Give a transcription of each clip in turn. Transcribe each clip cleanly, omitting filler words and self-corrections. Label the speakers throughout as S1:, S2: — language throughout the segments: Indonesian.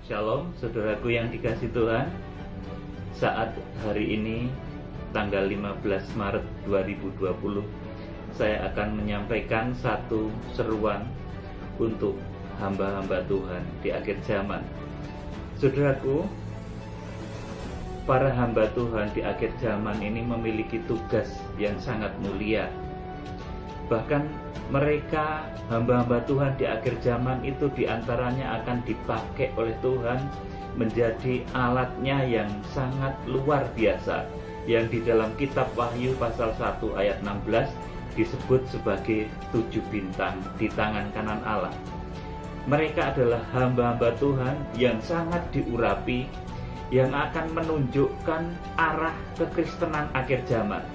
S1: Shalom, saudaraku yang dikasih Tuhan. Saat hari ini, tanggal 15 Maret 2020, saya akan menyampaikan satu seruan untuk hamba-hamba Tuhan di akhir zaman. Saudaraku, para hamba Tuhan di akhir zaman ini memiliki tugas yang sangat mulia. Bahkan mereka, hamba-hamba Tuhan di akhir zaman itu diantaranya akan dipakai oleh Tuhan menjadi alatnya yang sangat luar biasa, yang di dalam kitab Wahyu pasal 1 ayat 16 disebut sebagai 7 bintang di tangan kanan Allah. Mereka adalah hamba-hamba Tuhan yang sangat diurapi, yang akan menunjukkan arah kekristenan akhir zaman.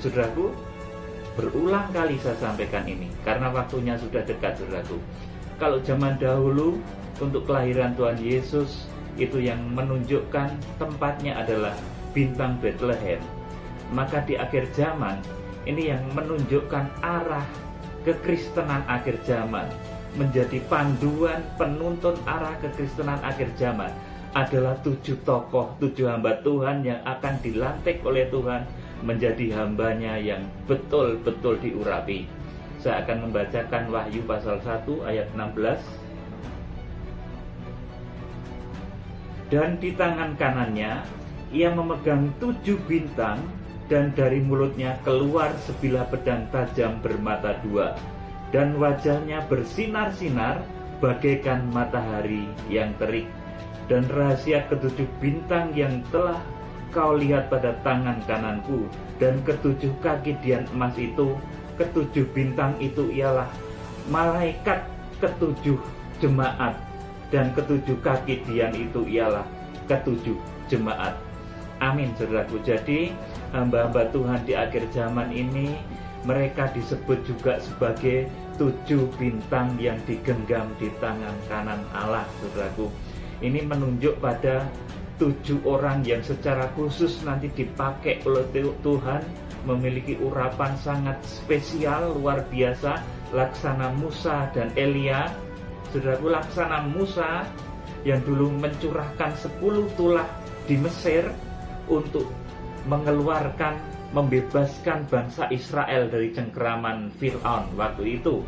S1: Saudaraku, berulang kali saya sampaikan ini karena waktunya sudah dekat, saudaraku. Kalau zaman dahulu untuk kelahiran Tuhan Yesus itu yang menunjukkan tempatnya adalah bintang Bethlehem, maka di akhir zaman ini yang menunjukkan arah kekristenan akhir zaman, menjadi panduan penuntun arah kekristenan akhir zaman adalah 7 tokoh, 7 hamba Tuhan yang akan dilantik oleh Tuhan menjadi hambanya yang betul-betul diurapi. Saya akan membacakan Wahyu pasal 1 ayat 16. Dan di tangan kanannya ia memegang 7 bintang, dan dari mulutnya keluar sebilah pedang tajam bermata 2, dan wajahnya bersinar-sinar bagaikan matahari yang terik. Dan rahasia ke-7 bintang yang telah kau lihat pada tangan kananku, dan ke-7 kaki dian emas itu, ke-7 bintang itu ialah malaikat ke-7 jemaat, dan ke-7 kaki dian itu ialah ke-7 jemaat. Amin, saudaraku. Jadi hamba-hamba Tuhan di akhir zaman ini, mereka disebut juga sebagai 7 bintang yang digenggam di tangan kanan Allah, saudaraku. Ini menunjuk pada 7 orang yang secara khusus nanti dipakai oleh Tuhan, memiliki urapan sangat spesial, luar biasa, laksana Musa dan Elia. Saudaraku, laksana Musa yang dulu mencurahkan 10 tulah di Mesir untuk mengeluarkan, membebaskan bangsa Israel dari cengkeraman Fir'aun waktu itu.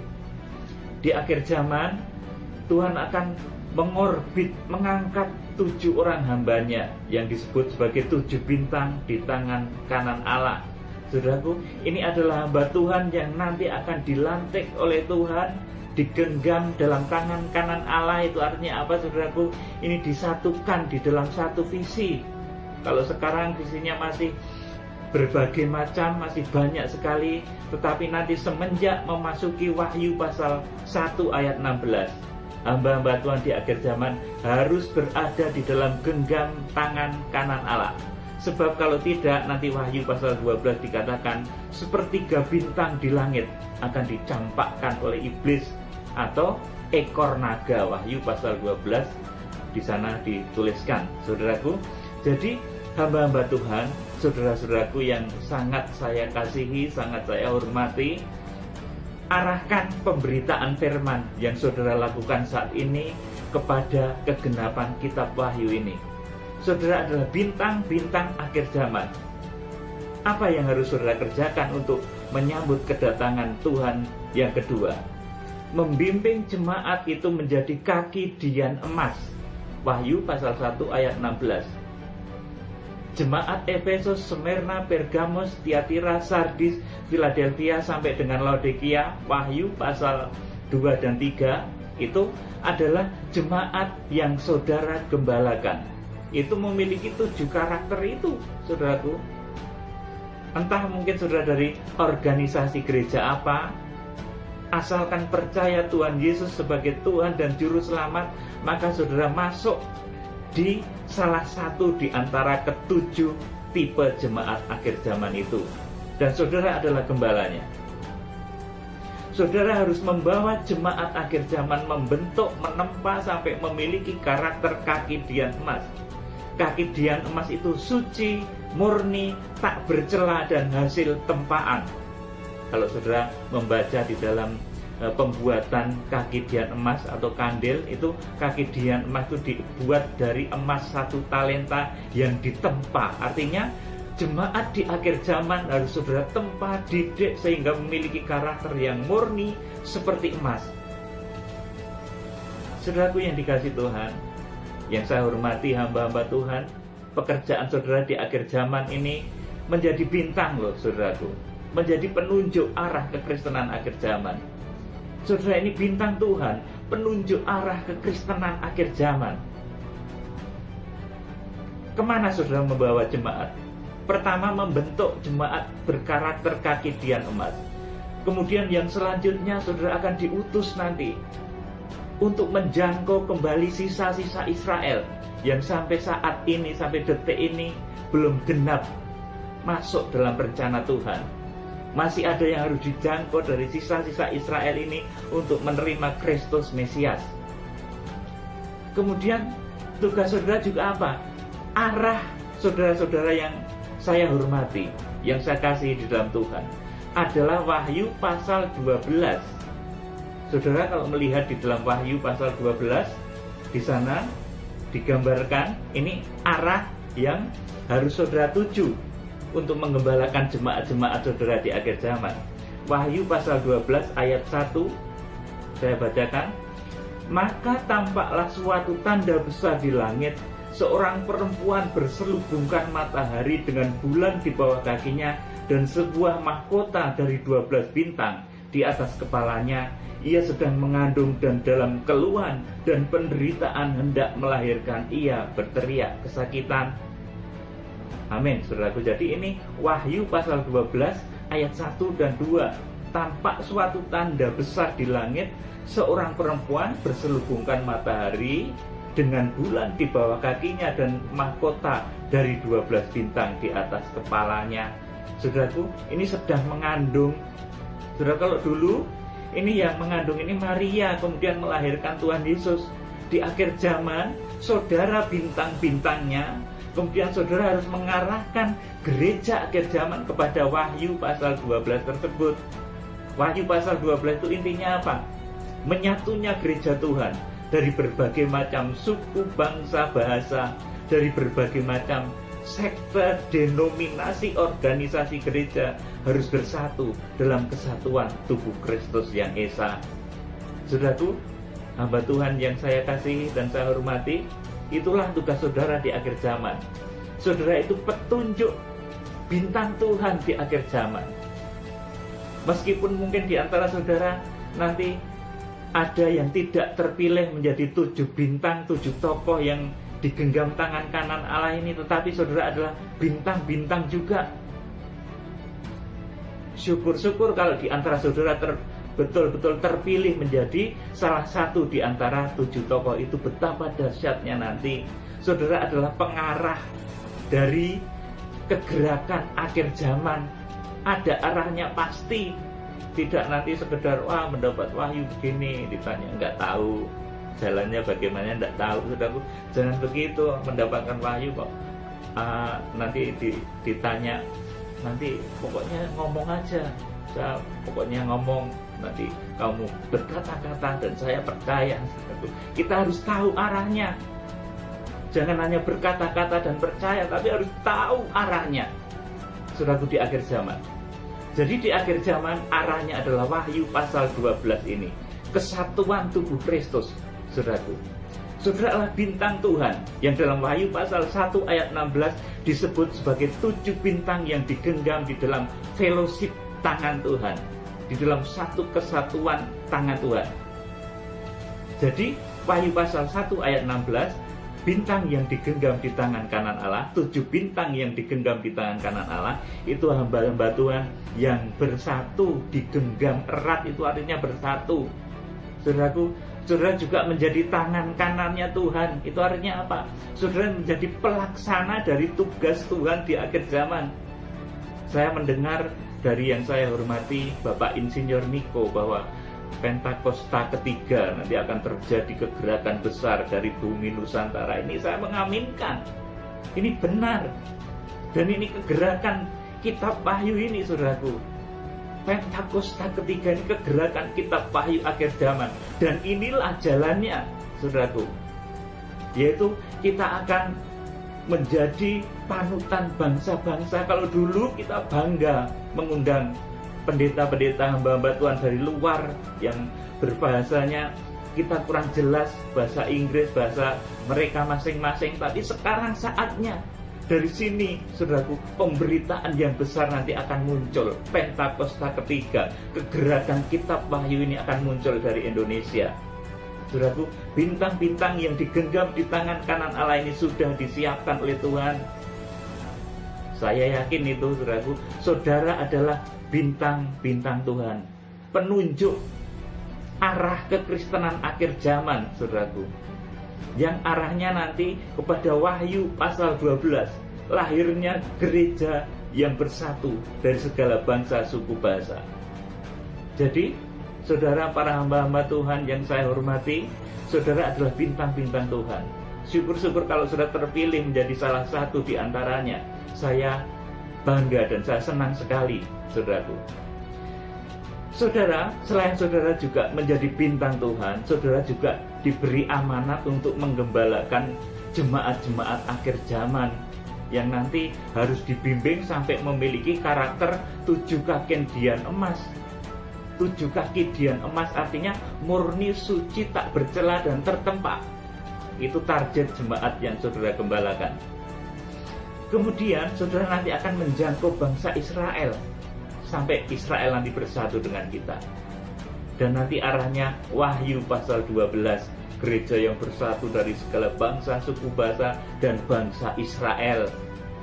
S1: Di akhir zaman, Tuhan akan mengorbit, mengangkat 7 orang hambanya yang disebut sebagai 7 bintang di tangan kanan Allah. Saudaraku, ini adalah hamba Tuhan yang nanti akan dilantik oleh Tuhan, digenggam dalam tangan kanan Allah. Itu artinya apa, saudaraku? Ini disatukan di dalam satu visi. Kalau sekarang visinya masih berbagai macam, masih banyak sekali, tetapi nanti semenjak memasuki Wahyu pasal 1 ayat 16, hamba-hamba Tuhan di akhir zaman harus berada di dalam genggam tangan kanan Allah. Sebab kalau tidak, nanti Wahyu pasal 12 dikatakan sepertiga bintang di langit akan dicampakkan oleh iblis atau ekor naga. Wahyu pasal 12 di sana dituliskan, saudaraku. Jadi hamba-hamba Tuhan, saudara-saudaraku yang sangat saya kasihi, sangat saya hormati, arahkan pemberitaan firman yang saudara lakukan saat ini kepada kegenapan kitab Wahyu ini. Saudara adalah bintang-bintang akhir zaman. Apa yang harus saudara kerjakan untuk menyambut kedatangan Tuhan yang kedua? Membimbing jemaat itu menjadi kaki dian emas. Wahyu pasal 1 ayat 16. Jemaat Efesus, Smyrna, Pergamos, Tiatira, Sardis, Philadelphia sampai dengan Laodikia, Wahyu pasal 2 dan 3 itu adalah jemaat yang saudara gembalakan. Itu memiliki 7 karakter itu, saudaraku. Entah mungkin saudara dari organisasi gereja apa, asalkan percaya Tuhan Yesus sebagai Tuhan dan Juru Selamat, maka saudara masuk di salah satu di antara ke-7 tipe jemaat akhir zaman itu. Dan saudara adalah gembalanya. Saudara harus membawa jemaat akhir zaman membentuk, menempa sampai memiliki karakter kaki dian emas. Kaki dian emas itu suci, murni, tak bercela dan hasil tempaan. Kalau saudara membaca di dalam pembuatan kaki dian emas atau kandil. Itu kaki dian emas itu dibuat dari emas 1 talenta yang ditempa. Artinya jemaat di akhir zaman harus saudara tempa, didik sehingga memiliki karakter yang murni seperti emas. Saudaraku yang dikasihi Tuhan, yang saya hormati hamba-hamba Tuhan, pekerjaan saudara di akhir zaman ini menjadi bintang loh saudaraku, menjadi penunjuk arah kekristenan akhir zaman. Saudara, ini bintang Tuhan, penunjuk arah kekristenan akhir zaman. Kemana saudara membawa jemaat? Pertama, membentuk jemaat berkarakter kaki dian emas. Kemudian yang selanjutnya saudara akan diutus nanti untuk menjangkau kembali sisa-sisa Israel yang sampai saat ini, sampai detik ini belum genap masuk dalam rencana Tuhan. Masih ada yang harus dijangkau dari sisa-sisa Israel ini untuk menerima Kristus Mesias. Kemudian tugas saudara juga apa? Arah saudara-saudara yang saya hormati, yang saya kasih di dalam Tuhan, adalah Wahyu pasal 12. Saudara kalau melihat di dalam Wahyu pasal 12, di sana digambarkan ini arah yang harus saudara tuju untuk menggembalakan jemaat-jemaat saudara di akhir zaman. Wahyu pasal 12 ayat 1, saya bacakan. Maka tampaklah suatu tanda besar di langit, seorang perempuan berselubungkan matahari dengan bulan di bawah kakinya, dan sebuah mahkota dari 12 bintang di atas kepalanya. Ia sedang mengandung dan dalam keluhan dan penderitaan hendak melahirkan. Ia berteriak kesakitan. Amin, saudaraku. Jadi ini Wahyu pasal 12 ayat 1 dan 2. Tampak suatu tanda besar di langit, seorang perempuan berselubungkan matahari dengan bulan di bawah kakinya dan mahkota dari 12 bintang di atas kepalanya. Saudaraku, ini sedang mengandung. Saudara, kalau dulu ini yang mengandung ini Maria, kemudian melahirkan Tuhan Yesus. Di akhir zaman, saudara bintang-bintangnya, kemudian saudara harus mengarahkan gereja akhir zaman kepada Wahyu pasal 12 tersebut. Wahyu pasal 12 itu intinya apa? Menyatunya gereja Tuhan dari berbagai macam suku, bangsa, bahasa, dari berbagai macam sekte, denominasi, organisasi gereja harus bersatu dalam kesatuan tubuh Kristus yang esa. Saudaraku, hamba Tuhan yang saya kasihi dan saya hormati, itulah tugas saudara di akhir zaman. Saudara itu petunjuk bintang Tuhan di akhir zaman. Meskipun mungkin di antara saudara nanti ada yang tidak terpilih menjadi 7 bintang, 7 tokoh yang digenggam tangan kanan Allah ini, tetapi saudara adalah bintang-bintang juga. Syukur-syukur kalau di antara saudara betul-betul terpilih menjadi salah satu di antara 7 tokoh itu. Betapa dahsyatnya nanti saudara adalah pengarah dari kegerakan akhir zaman. Ada arahnya pasti. Tidak nanti sekedar mendapat wahyu begini, ditanya nggak tahu jalannya bagaimana, nggak tahu. Saudaraku, jangan begitu mendapatkan wahyu kok nanti ditanya, nanti pokoknya ngomong aja. Saya pokoknya ngomong, nanti kamu berkata-kata dan saya percaya. Kita harus tahu arahnya. Jangan hanya berkata-kata dan percaya, tapi harus tahu arahnya. Saudaraku, di akhir zaman. Jadi di akhir zaman arahnya adalah Wahyu pasal 12 ini. Kesatuan tubuh Kristus, saudaraku. Saudara adalah bintang Tuhan yang dalam Wahyu pasal 1 ayat 16 disebut sebagai 7 bintang yang digenggam di dalam fellowship tangan Tuhan, di dalam satu kesatuan tangan Tuhan. Jadi Wahyu pasal 1 ayat 16, bintang yang digenggam di tangan kanan Allah, 7 bintang yang digenggam di tangan kanan Allah, itu hamba-hamba Tuhan yang bersatu, digenggam erat, itu artinya bersatu. Saudaraku, saudara juga menjadi tangan kanannya Tuhan. Itu artinya apa? Saudara menjadi pelaksana dari tugas Tuhan di akhir zaman. Saya mendengar dari yang saya hormati Bapak Insinyur Niko bahwa Pentakosta ketiga nanti akan terjadi kegerakan besar dari bumi Nusantara. Ini saya mengaminkan. Ini benar. Dan ini kegerakan kitab Wahyu ini, saudaraku. Pentakosta ketiga ini kegerakan kitab Wahyu akhir zaman. Dan inilah jalannya, saudaraku, yaitu kita akan menjadi panutan bangsa-bangsa. Kalau dulu kita bangga mengundang pendeta-pendeta hamba-hamba Tuhan dari luar yang berbahasanya kita kurang jelas, bahasa Inggris, bahasa mereka masing-masing. Tapi sekarang saatnya dari sini, saudaraku, pemberitaan yang besar nanti akan muncul. Pentakosta ketiga, kegerakan kitab Wahyu ini akan muncul dari Indonesia. Saudaraku, bintang-bintang yang digenggam di tangan kanan Allah ini sudah disiapkan oleh Tuhan. Saya yakin itu, saudaraku, saudara adalah bintang-bintang Tuhan, penunjuk arah kekristenan akhir zaman, saudaraku, yang arahnya nanti kepada Wahyu pasal 12, lahirnya gereja yang bersatu dari segala bangsa, suku, bahasa. Jadi, saudara, para hamba-hamba Tuhan yang saya hormati, saudara adalah bintang-bintang Tuhan. Syukur-syukur kalau sudah terpilih menjadi salah satu di antaranya. Saya bangga dan saya senang sekali, saudaraku. Saudara, selain saudara juga menjadi bintang Tuhan, saudara juga diberi amanat untuk menggembalakan jemaat-jemaat akhir zaman yang nanti harus dibimbing sampai memiliki karakter 7 kaki dian emas. 7 kaki dian emas artinya murni, suci, tak bercela dan tertempa. Itu target jemaat yang saudara gembalakan. Kemudian saudara nanti akan menjangkau bangsa Israel, sampai Israel nanti bersatu dengan kita. Dan nanti arahnya Wahyu pasal 12, gereja yang bersatu dari segala bangsa, suku, bahasa, dan bangsa Israel.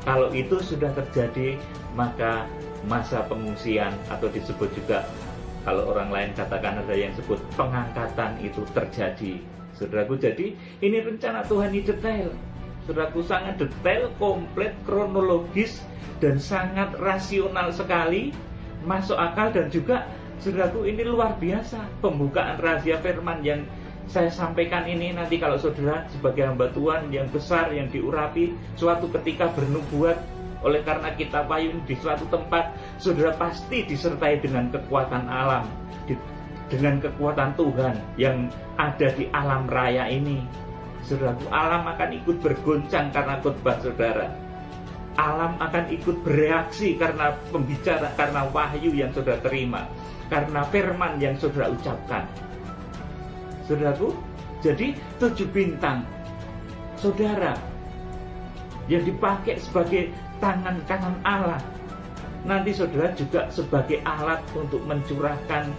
S1: Kalau itu sudah terjadi, maka masa pengungsian, atau disebut juga, kalau orang lain katakan ada yang sebut pengangkatan, itu terjadi. Saudaraku, jadi ini rencana Tuhan ini detail. Saudaraku, sangat detail, komplit, kronologis, dan sangat rasional sekali, masuk akal, dan juga saudaraku ini luar biasa. Pembukaan rahasia firman yang saya sampaikan ini nanti kalau saudara sebagai hamba Tuhan yang besar, yang diurapi, suatu ketika bernubuat oleh karena kitab Wahyu di suatu tempat, saudara pasti disertai dengan kekuatan alam, dengan kekuatan Tuhan yang ada di alam raya ini. Saudaraku, alam akan ikut bergoncang karena khotbah saudara. Alam akan ikut bereaksi karena pembicara, karena wahyu yang saudara terima, karena firman yang saudara ucapkan. Saudaraku, jadi 7 bintang saudara yang dipakai sebagai tangan kanan Allah, nanti saudara juga sebagai alat untuk mencurahkan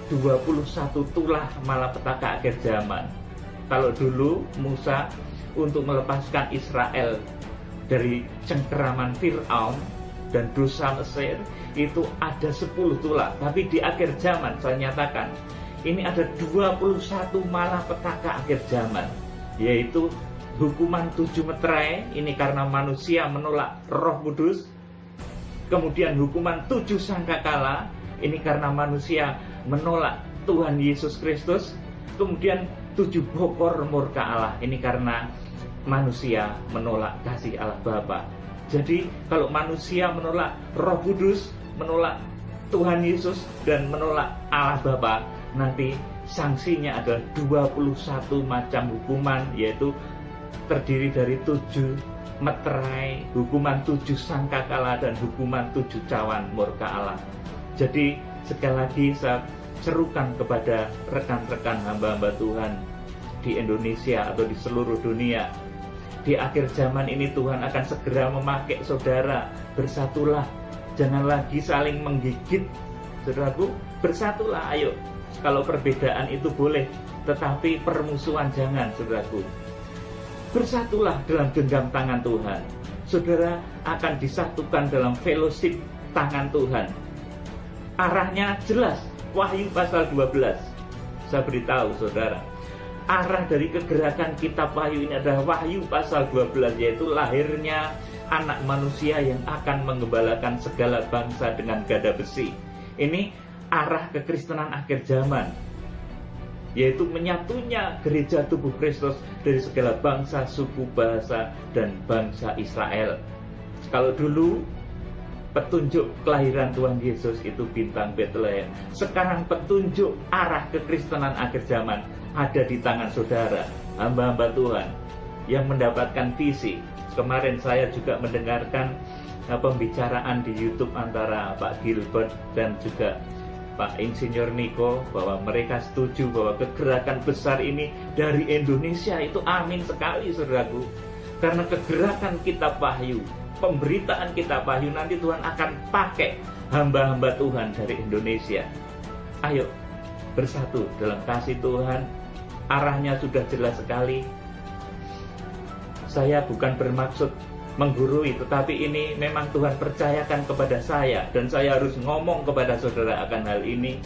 S1: 21 tulah malapetaka akhir zaman. Kalau dulu Musa untuk melepaskan Israel dari cengkeraman Fir'aun dan dosa Mesir itu ada 10 tulah. Tapi di akhir zaman saya nyatakan ini ada 21 malapetaka akhir zaman, yaitu hukuman 7 meterai, ini karena manusia menolak Roh Kudus. Kemudian hukuman 7 sangkakala, ini karena manusia menolak Tuhan Yesus Kristus. Kemudian 7 bokor murka Allah, ini karena manusia menolak kasih Allah Bapa. Jadi kalau manusia menolak Roh Kudus, menolak Tuhan Yesus, dan menolak Allah Bapa, nanti sanksinya adalah 21 macam hukuman, yaitu terdiri dari 7 meterai, hukuman 7 sangkakala, dan hukuman 7 cawan murka Allah. Jadi sekali lagi saya serukan kepada rekan-rekan hamba-hamba Tuhan di Indonesia atau di seluruh dunia, di akhir zaman ini Tuhan akan segera memakai saudara. Bersatulah, jangan lagi saling menggigit. Saudaraku, bersatulah, ayo. Kalau perbedaan itu boleh, tetapi permusuhan jangan, saudaraku. Bersatulah dalam genggam tangan Tuhan. Saudara akan disatukan dalam fellowship tangan Tuhan. Arahnya jelas, Wahyu pasal 12. Saya beritahu saudara, arah dari kegerakan kitab Wahyu ini adalah Wahyu pasal 12, yaitu lahirnya anak manusia yang akan menggembalakan segala bangsa dengan gada besi. Ini arah kekristenan akhir zaman, yaitu menyatunya gereja tubuh Kristus dari segala bangsa, suku, bahasa, dan bangsa Israel. Kalau dulu petunjuk kelahiran Tuhan Yesus itu bintang Bethlehem. Sekarang petunjuk arah kekristenan akhir zaman ada di tangan saudara, hamba-hamba Tuhan yang mendapatkan visi. Kemarin saya juga mendengarkan pembicaraan di YouTube antara Pak Gilbert dan juga Pak Insinyur Niko, bahwa mereka setuju bahwa kegerakan besar ini dari Indonesia. Itu amin sekali, saudaraku. Karena kegerakan Kitab Wahyu, pemberitaan Kitab Wahyu, nanti Tuhan akan pakai hamba-hamba Tuhan dari Indonesia. Ayo bersatu dalam kasih Tuhan. Arahnya sudah jelas sekali. Saya bukan bermaksud menggurui, tetapi ini memang Tuhan percayakan kepada saya, dan saya harus ngomong kepada saudara akan hal ini.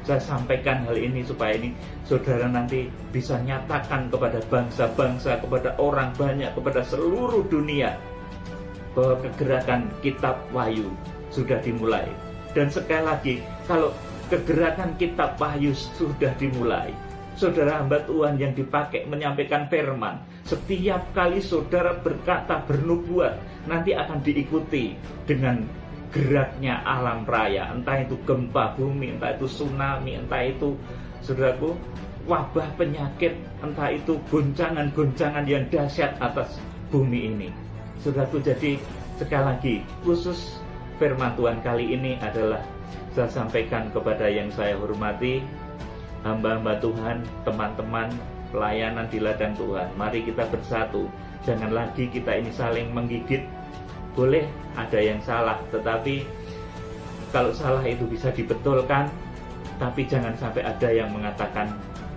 S1: Saya sampaikan hal ini supaya ini saudara nanti bisa nyatakan kepada bangsa-bangsa, kepada orang banyak, kepada seluruh dunia, bahwa kegerakan Kitab Wahyu sudah dimulai. Dan sekali lagi, kalau kegerakan Kitab Wahyu sudah dimulai, saudara hamba Tuhan yang dipakai menyampaikan firman, setiap kali saudara berkata, bernubuat, nanti akan diikuti dengan geraknya alam raya. Entah itu gempa bumi, entah itu tsunami, entah itu, saudaraku, wabah penyakit, entah itu goncangan-goncangan yang dahsyat atas bumi ini. Saudaraku, jadi sekali lagi, khusus firman Tuhan kali ini adalah saya sampaikan kepada yang saya hormati, hamba-hamba Tuhan, teman-teman pelayanan di ladang Tuhan. Mari kita bersatu. Jangan lagi kita ini saling menggigit. Boleh ada yang salah, tetapi kalau salah itu bisa dibetulkan, tapi jangan sampai ada yang mengatakan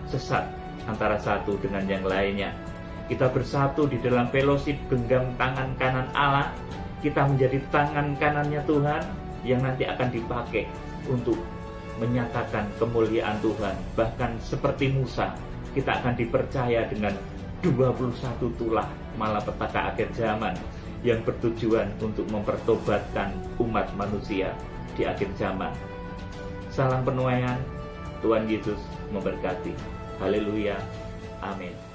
S1: sesat antara satu dengan yang lainnya. Kita bersatu di dalam fellowship, genggam tangan kanan Allah. Kita menjadi tangan kanannya Tuhan yang nanti akan dipakai untuk menyatakan kemuliaan Tuhan. Bahkan seperti Musa, kita akan dipercaya dengan 21 tulah malapetaka akhir zaman yang bertujuan untuk mempertobatkan umat manusia di akhir zaman. Salam penuaian, Tuhan Yesus memberkati. Haleluya, amin.